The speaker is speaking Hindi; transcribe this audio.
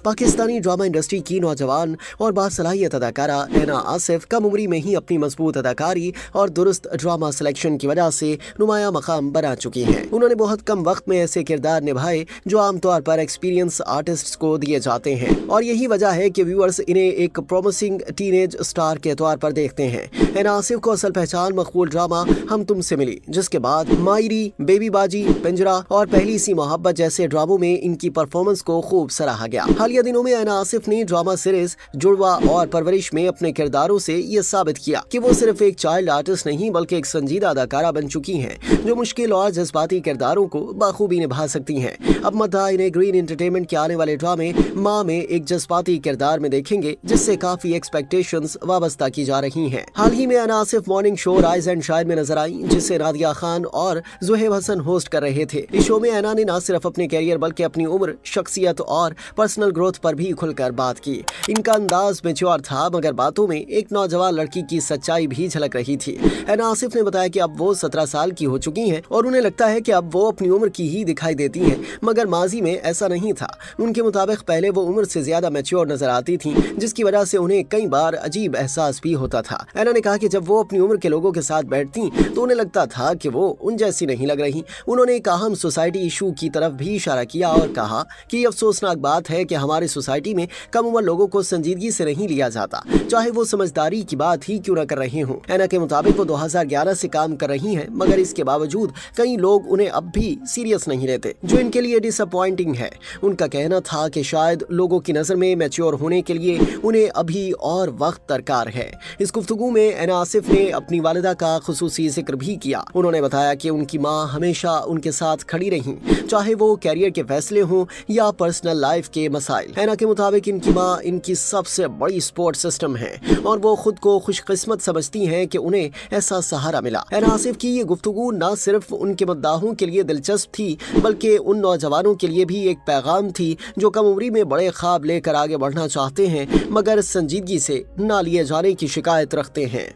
पाकिस्तानी ड्रामा इंडस्ट्री की नौजवान और बासलाहियत अदाकारा ऐना आसिफ कम उम्री में ही अपनी मजबूत अदाकारी और दुरुस्त ड्रामा सिलेक्शन की वजह से नुमाया मकाम बना चुकी हैं। उन्होंने बहुत कम वक्त में ऐसे किरदार निभाए जो आमतौर पर एक्सपीरियंस आर्टिस्ट्स को दिए जाते हैं और यही वजह है कि व्यूअर्स इन्हें एक प्रोमिसिंग टीनेज स्टार के तौर पर देखते हैं। ऐना आसिफ को असल पहचान मकबूल ड्रामा हम तुमसे मिली, जिसके बाद मायरी, बेबी बाजी, पिंजरा और पहली सी मोहब्बत जैसे ड्रामों में इनकी परफॉर्मेंस को खूब सराहा गया। हालिया दिनों में ऐना आसिफ ने ड्रामा सीरीज जुड़वा और परवरिश में अपने किरदारों से ये साबित किया कि वो सिर्फ एक चाइल्ड आर्टिस्ट नहीं बल्कि एक संजीदा अदाकारा बन चुकी हैं जो मुश्किल और जज्बाती किरदारों को बखूबी निभा सकती हैं। अब मद्दा इन्हें ग्रीन एंटरटेनमेंट के आने वाले ड्रामे माँ में एक जज्बाती किरदार में देखेंगे, जिससे काफी एक्सपेक्टेशंस वाबस्ता की जा रही हैं। हाल ही में Aina Asif morning show rise and shine में नजर आई, जिसे नादिया खान और जुहेब हसन होस्ट कर रहे थे। इस शो में ऐना ने न सिर्फ अपने कैरियर बल्कि अपनी उम्र, शख्सियत और पर्सनल ग्रोथ पर भी खुलकर बात की। इनका अंदाज मैच्योर था, मगर बातों में एक नौजवान लड़की की सच्चाई भी झलक रही थी। ऐना आसिफ ने बताया कि अब वो 17 साल की हो चुकी हैं और उन्हें लगता है कि अब वो अपनी उम्र की ही दिखाई देती हैं, मगर माजी में ऐसा नहीं था। उनके मुताबिक पहले वो उम्र से ज्यादा मैच्योर नजर आती थी, जिसकी वजह से उन्हें कई बार अजीब एहसास भी होता था। ऐना ने कहा कि जब वो अपनी उम्र के लोगों के साथ बैठती तो उन्हें लगता था कि वो उन जैसी नहीं लग रही। उन्होंने एक अहम सोसाइटी इशू की तरफ भी इशारा किया और कहा कि अफसोसनाक बात है कि हमारी सोसाइटी में कम उम्र लोगों को संजीदगी से नहीं लिया जाता, चाहे वो समझदारी की बात ही क्यों न कर रहे हों। ऐना के मुताबिक वो 2011 से काम कर रही हैं, मगर इसके बावजूद कई लोग उन्हें अब भी सीरियस नहीं लेते, जो इनके लिए डिसअपॉइंटिंग है। उनका कहना था कि शायद लोगों की नजर में मैच्योर होने के लिए उन्हें अभी और वक्त दरकार है। इस गुफ्तगू में ऐना आसिफ ने अपनी वालिदा का खुसूसी जिक्र भी किया। उन्होंने बताया कि उनकी माँ हमेशा उनके साथ खड़ी रही, चाहे वो कैरियर के फैसले हों या पर्सनल लाइफ के मसाइल। ऐना के मुताबिक इनकी माँ इनकी सबसे बड़ी सपोर्ट सिस्टम है और वो खुद को खुशकिस्मत समझती हैं कि उन्हें ऐसा सहारा मिला। ऐना आसिफ की ये गुफ्तगू न सिर्फ उनके मुद्दाहों के लिए दिलचस्प थी, बल्कि उन नौजवानों के लिए भी एक पैगाम थी जो कम उम्री में बड़े ख्वाब लेकर आगे बढ़ना चाहते हैं, मगर संजीदगी से ना लिए जाने की शिकायत रखते हैं।